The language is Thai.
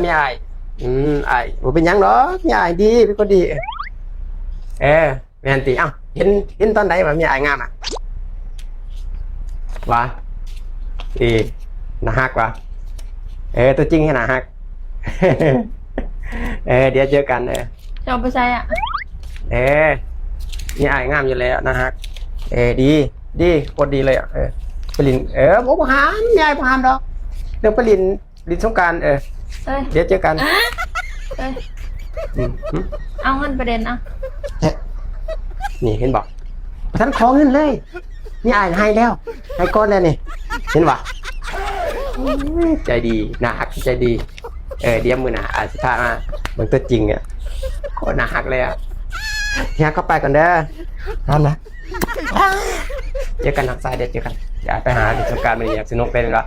มีอายอายบ่เป็นหยังดอกมีอายดีเป็นคนดีแม่นติเอ้าเห็นตอนไหนว่ามีอายงามอ่ะวะดีน่าฮักวะตัวจริงให้น่าฮักเดี๋ยวเจอกันจะเอาไปใช้อ่ะมีอายงามอยู่แล้วน่าฮักดีโคตรดีเลยอ่ะไปลินผมหามมีอายผมหามดอกเรื่องไปลินสงกรานต์เดี๋ยวเจอกันเอาเงินประเด็นเอานี่เห็นบอกท่านขอเงินเลยนี่อายให้แล้วให้ก้อนแล้วนี่เห็นบอกใจดีน่าฮักใจดีเดี๋ยวมือหนาอาสิพามาเหมือนตัวจริงอ่ะโคตรน่าฮักเลยอ่ะเฮียเข้าไปก่อนเด้อนั่นนะเจอกันทางซ้ายเดี๋ยวเจอกันอย่าไปหาดิสงการมันอยากสนุกเป็นหรอ